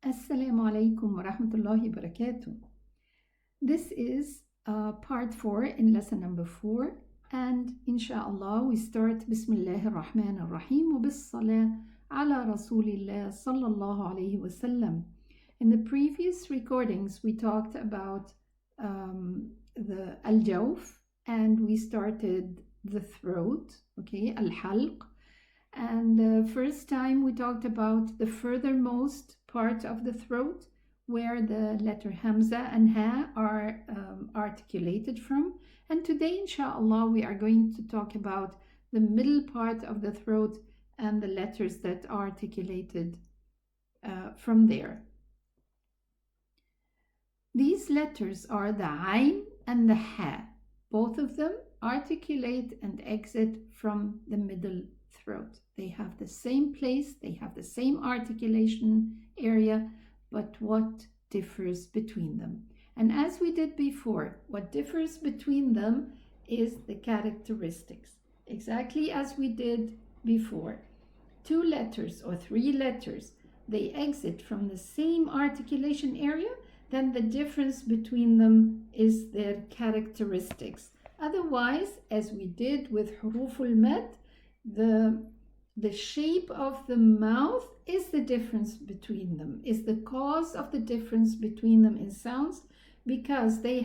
Assalamu alaikum wa rahmatullahi wa barakatuh. This is part 4 in lesson number 4, and inshallah we start Bismillah ar-Rahman ar-Rahim wa bis-salah ala Rasulillah sallallahu alayhi wa sallam. In the previous recordings we talked about the al-jawf, and we started the throat, okay, al-halq. And the first time we talked about the furthermost part of the throat, where the letter Hamza and Ha are articulated from. And today, inshallah, we are going to talk about the middle part of the throat and the letters that are articulated from there. These letters are the Ain and the Ha. Both of them articulate and exit from the middle throat. They have the same place, they have the same articulation area, but what differs between them? And as we did before, what differs between them is the characteristics. Exactly as we did before. 2 letters or 3 letters, they exit from the same articulation area, then the difference between them is their characteristics. Otherwise, as we did with huruful mad, the shape of the mouth is the difference between them, is the cause of the difference between them in sounds, because they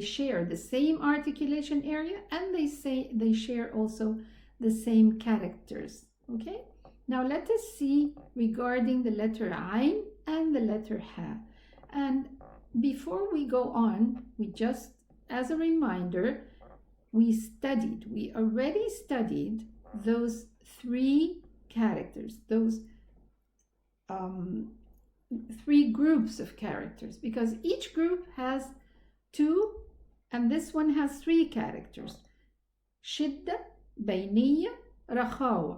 share the same articulation area, and they share also the same characters. Okay, now let us see regarding the letter Ain and the letter Ha. And before we go on, we just, as a reminder, we already studied those 3 characters, those 3 groups of characters, because each group has 2, and this one has 3 characters. Shidda, Bayniyya, Rakhawa.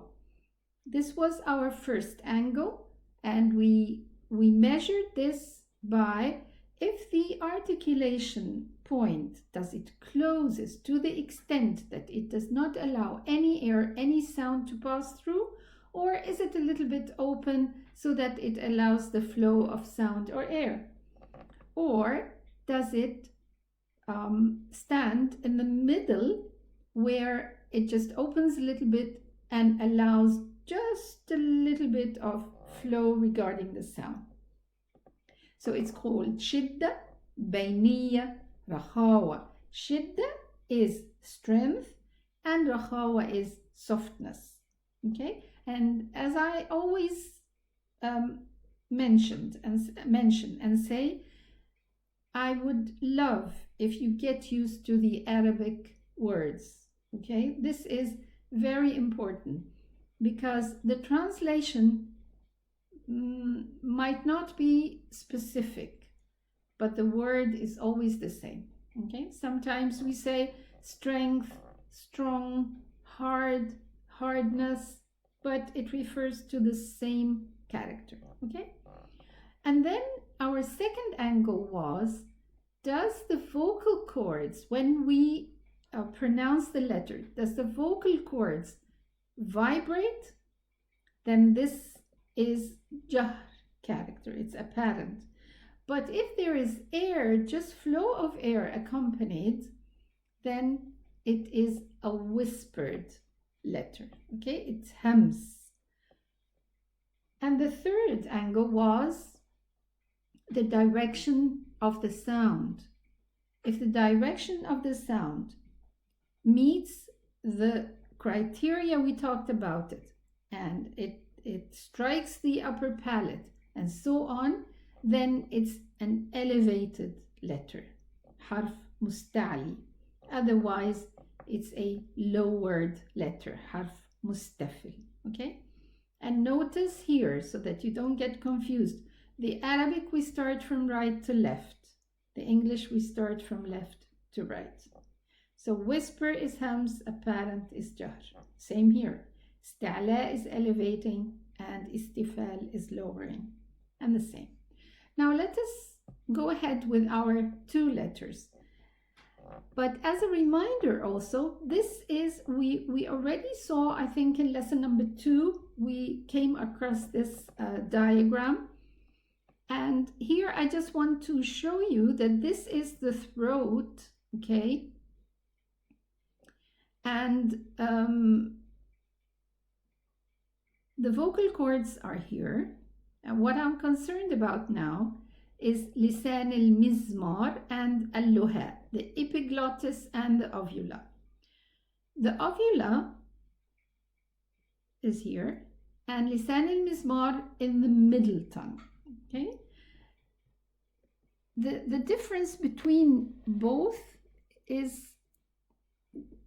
This was our first angle, and we measured this by if the articulation point, does it closes to the extent that it does not allow any air, any sound to pass through, or is it a little bit open so that it allows the flow of sound or air? Or does it stand in the middle where it just opens a little bit and allows just a little bit of flow regarding the sound? So it's called Shidda, Bayniyya, Rakhawa. Shidda is strength and Rakhawa is softness. Okay, and as I always mention and say, I would love if you get used to the Arabic words. Okay, this is very important because the translation might not be specific, but the word is always the same. Okay, sometimes we say strength, strong, hard, hardness, but it refers to the same character. Okay, and then our second angle was, does the vocal cords, when we pronounce the letter, does the vocal cords vibrate? Then this is jahr character, it's apparent. But if there is air, just flow of air accompanied, then it is a whispered letter. Okay, it's hams. And the third angle was the direction of the sound. If the direction of the sound meets the criteria we talked about it, and it strikes the upper palate and so on, then it's an elevated letter, harf musta'li. Otherwise, it's a lowered letter, harf mustafil. Okay? And notice here, so that you don't get confused, the Arabic we start from right to left. The English we start from left to right. So whisper is hams, apparent is jahr. Same here. Ista'la is elevating and istifal is lowering. And the same. Now let us go ahead with our 2 letters. But as a reminder also, this is, we already saw, I think in lesson number 2, we came across this diagram. And here I just want to show you that this is the throat, okay? And the vocal cords are here. And what I'm concerned about now is lisan al-mizmar and al-luha, the epiglottis and the uvula. The uvula is here, and lisan al-mizmar in the middle tongue. Okay. The difference between both is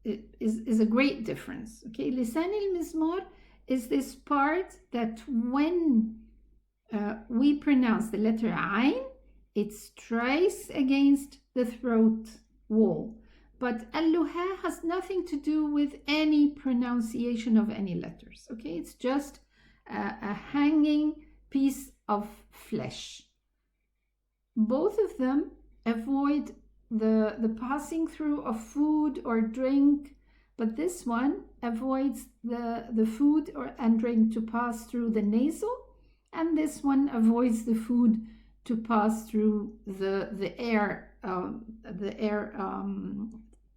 a great difference. Okay, lisan al-mizmar is this part that when we pronounce the letter Ain, it strikes against the throat wall. But al-luha has nothing to do with any pronunciation of any letters. Okay, it's just a hanging piece of flesh. Both of them avoid the passing through of food or drink, but this one avoids the food and drink to pass through the nasal, and this one avoids the food to pass through the air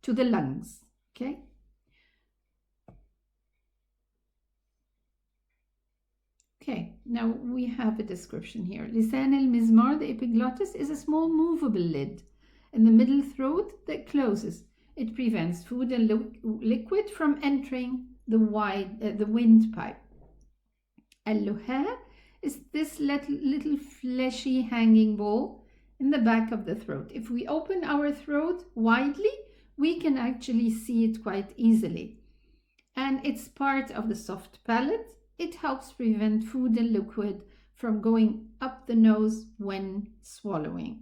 to the lungs. Okay. Okay, now we have a description here. Lisan al-mizmar, the epiglottis, is a small movable lid in the middle throat that closes. It prevents food and liquid from entering the windpipe. Al-luha is this little fleshy hanging ball in the back of the throat. If we open our throat widely, we can actually see it quite easily. And it's part of the soft palate. It helps prevent food and liquid from going up the nose when swallowing.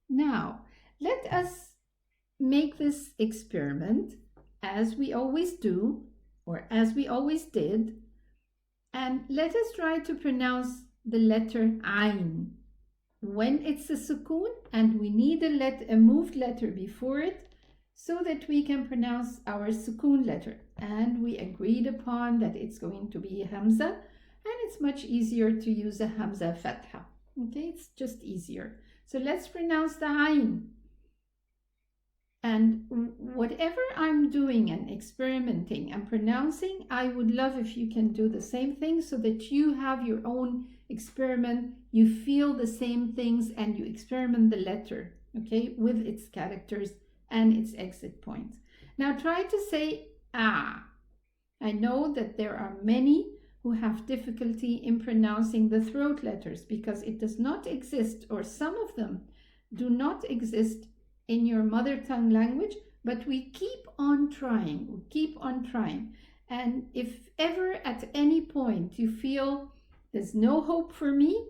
Now, let us make this experiment as we always do, or as we always did, and let us try to pronounce the letter Ain. When it's a sukoon and we need a moved letter before it, so that we can pronounce our sukoon letter. And we agreed upon that it's going to be Hamza, and it's much easier to use a Hamza Fatha. Okay, it's just easier. So let's pronounce the Ain. And whatever I'm doing and experimenting and pronouncing, I would love if you can do the same thing so that you have your own experiment, you feel the same things, and you experiment the letter, okay, with its characters and its exit points. Now try to say ah. I know that there are many who have difficulty in pronouncing the throat letters because it does not exist, or some of them do not exist in your mother tongue language, but we keep on trying, And if ever at any point you feel there's no hope for me,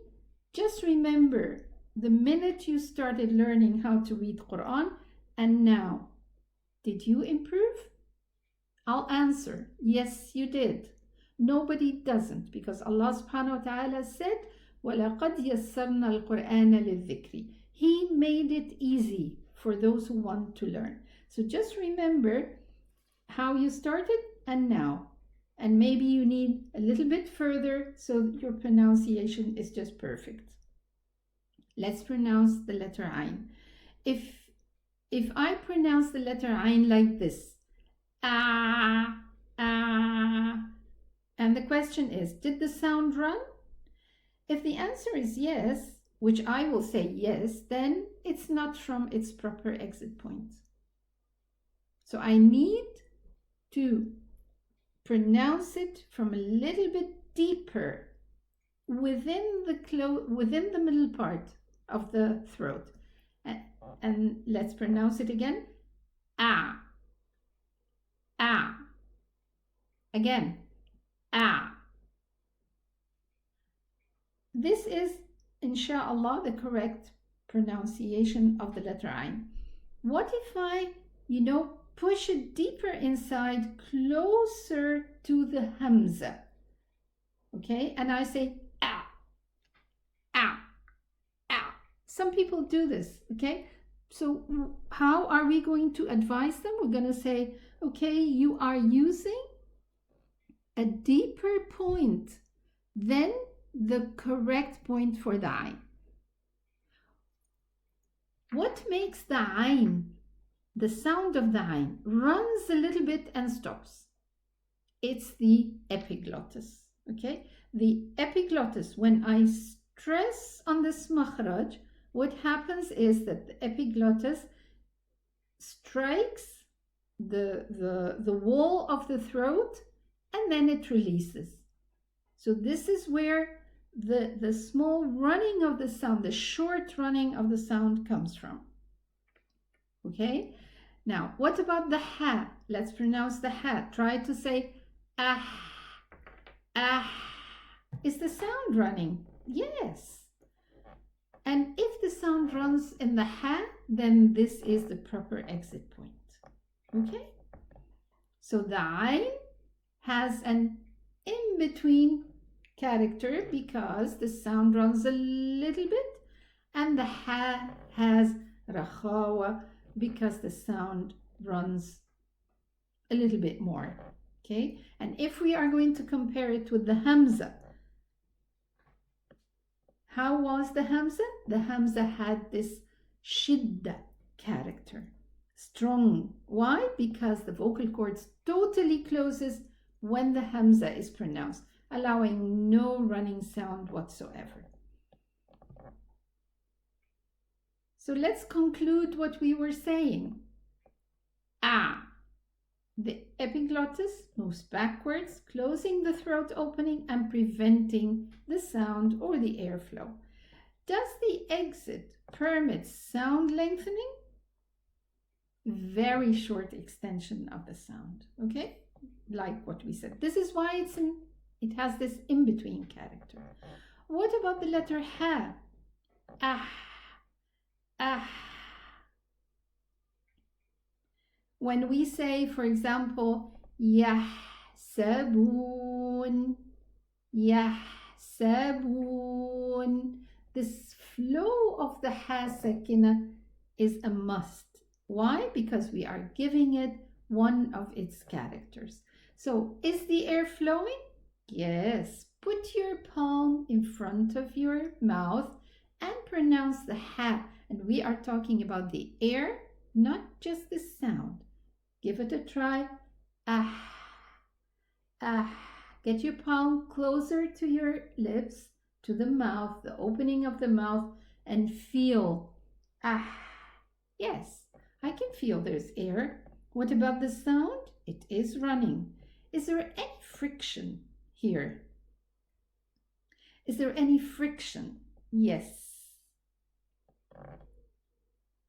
just remember the minute you started learning how to read Quran and now, did you improve? I'll answer, yes, you did. Nobody doesn't, because Allah subhanahu wa ta'ala said, وَلَقَدْ يَسَّرْنَا الْقُرْآنَ لِلذِّكْرِ. He made it easy for those who want to learn. So just remember how you started and now. And maybe you need a little bit further so your pronunciation is just perfect. Let's pronounce the letter Ain. If I pronounce the letter Ain like this, ah, and the question is, did the sound run? If the answer is yes, which I will say yes, then it's not from its proper exit point. So I need to pronounce it from a little bit deeper within the middle part of the throat. And let's pronounce it again. Ah. Ah. Again. Ah. This is, inshallah, the correct pronunciation of the letter Ain. What if I, push it deeper inside, closer to the Hamza? Okay, and I say ah, ah, ah. Some people do this, okay? So how are we going to advise them? We're going to say, okay, you are using a deeper point then the correct point for the ayn. What makes the ayn, the sound of the ayn, runs a little bit and stops? It's the epiglottis, okay? The epiglottis, when I stress on this makhraj, what happens is that the epiglottis strikes the wall of the throat and then it releases. So this is where the small running of the sound, the short running of the sound comes from. Okay? Now, what about the ha? Let's pronounce the ha. Try to say ah, ah. Is the sound running? Yes. And if the sound runs in the ha, then this is the proper exit point. Okay? So the ayn has an in-between character because the sound runs a little bit, and the ha has rakhawa because the sound runs a little bit more. Okay? And if we are going to compare it with the hamza, how was the hamza? The hamza had this shidda character, strong. Why? Because the vocal cords totally closes when the hamza is pronounced, allowing no running sound whatsoever. So let's conclude what we were saying. Ah, the epiglottis moves backwards, closing the throat opening and preventing the sound or the airflow. Does the exit permit sound lengthening? Very short extension of the sound, okay? Like what we said. This is why it has this in-between character. What about the letter ha? Ah, ah. When we say, for example, yahsabun, yahsabun, this flow of the ha sakina is a must. Why? Because we are giving it one of its characters. So, is the air flowing? Yes. Put your palm in front of your mouth and pronounce the ha. And we are talking about the air, not just the sound. Give it a try. Ah, ah. Get your palm closer to your lips, to the mouth, the opening of the mouth, and feel. Ah, yes, I can feel there's air. What about the sound? It is running. Is there any friction here? Is there any friction? Yes.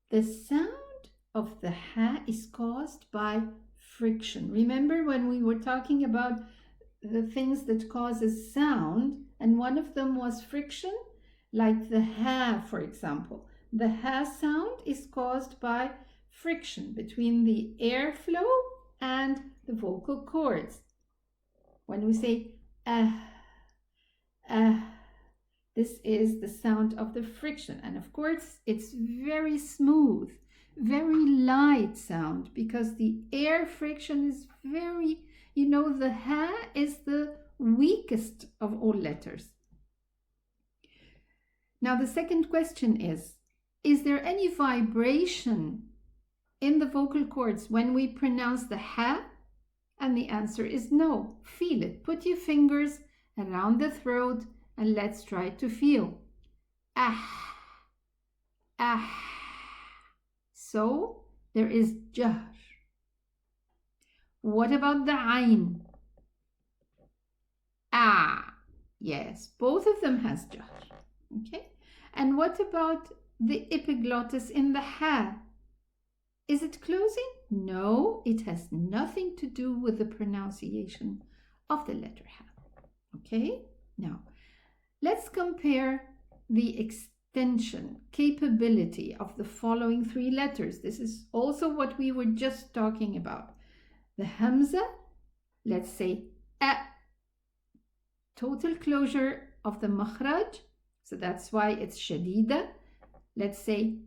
The sound of the ha is caused by friction. Remember when we were talking about the things that causes sound, and one of them was friction, like the ha, for example. The ha sound is caused by friction between the airflow and the vocal cords. When we say this is the sound of the friction, and of course it's very smooth, very light sound, because the air friction is very, the ha is the weakest of all letters. Now the second question is there any vibration in the vocal cords when we pronounce the ha? And the answer is no. Feel it. Put your fingers around the throat and let's try to feel. Ah, ah. So there is jahr. What about the ayn? Ah, yes, both of them has jahr. Okay. And what about the epiglottis in the ha? Is it closing? No, it has nothing to do with the pronunciation of the letter ha. Okay. Now, let's compare the extension capability of the following three letters. This is also what we were just talking about. The hamza, let's say a, total closure of the makhraj, so that's why it's shadida. Let's say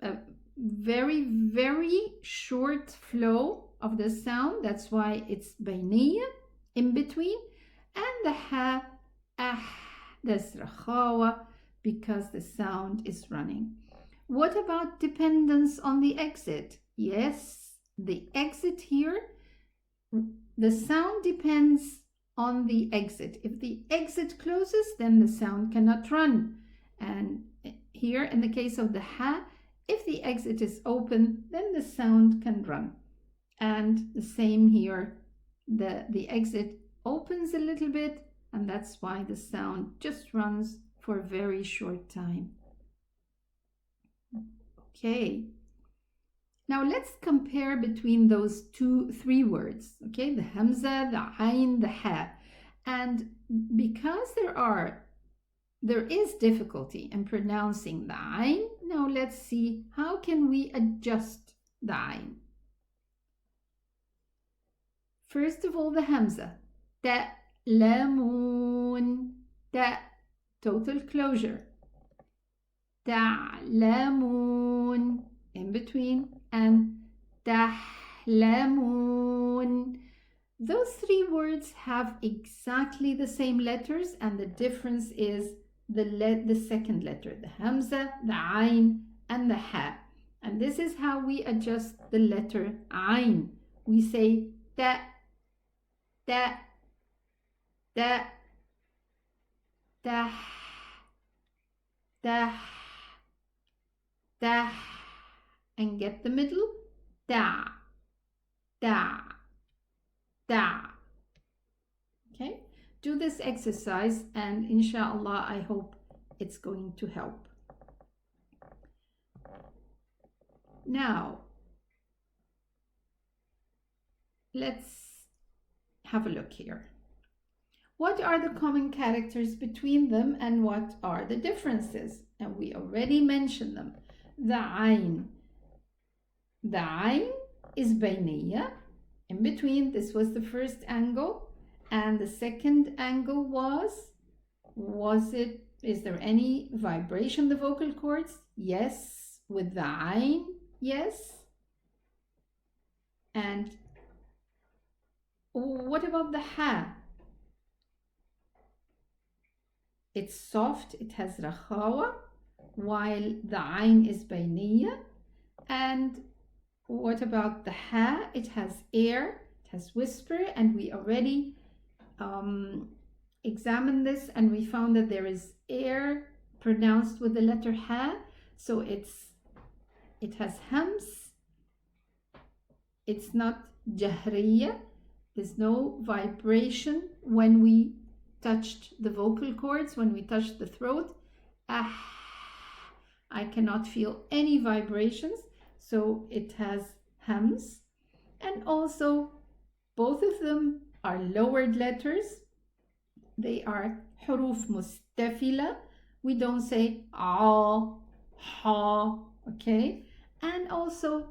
a very, very short flow of the sound, that's why it's bayniya. in between, and the ha, there's rakhawa because the sound is running. What about dependence on the exit? Yes, the exit here, the sound depends on the exit. If the exit closes, then the sound cannot run. And here, in the case of the ha, if the exit is open, then the sound can run. And the same here, the exit opens a little bit, and that's why the sound just runs for a very short time. Okay. Now let's compare between those three words, okay? The hamza, the ayn, the ha. And because there is difficulty in pronouncing the ayn, now let's see how can we adjust the ayn. First of all, the hamza. Ta'lamun. Ta, total closure. Ta'lamun, in between, and tahlamun. Those three words have exactly the same letters, and the difference is the second letter, the hamza, the ayn, and the ha. And this is how we adjust the letter ayn. We say ta, ta, ta, ta, ta, ta, and get the middle, ta, ta, ta. Okay, do this exercise and inshallah I hope it's going to help. Now let's have a look here. What are the common characters between them and what are the differences? And we already mentioned them. The ayn. The ayn is bayniyya. In between, this was the first angle. And the second angle is there any vibration in the vocal cords? Yes. With the ayn, yes. And what about the ha? It's soft, it has rakhawa, while the ayn is bayniyya. And what about the ha? It has air, it has whisper, and we already examined this and we found that there is air pronounced with the letter ha. So it has hams. It's not jahriya. There's no vibration when we touched the vocal cords, when we touched the throat. I cannot feel any vibrations, so it has hams. And also both of them are lowered letters. They are huruf mustafila. We don't say a, ha, okay? And also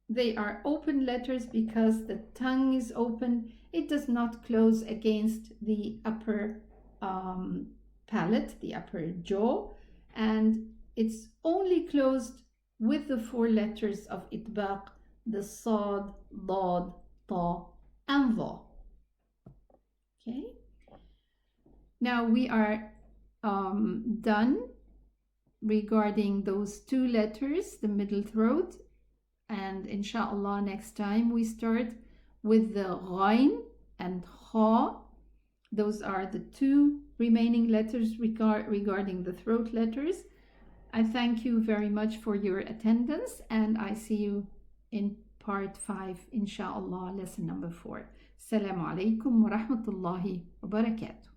they are open letters because the tongue is open. It does not close against the upper palate, the upper jaw, and it's only closed with the four letters of itbaq, the sad, dad, ta, and dha. Okay. Now we are done regarding those two letters, the middle throat, and inshallah next time we start with the ghain and kha. Those are the two remaining letters regarding the throat letters. I thank you very much for your attendance, and I see you in part 5, inshallah, lesson number 4. Assalamu alaikum wa rahmatullahi wa barakatuh.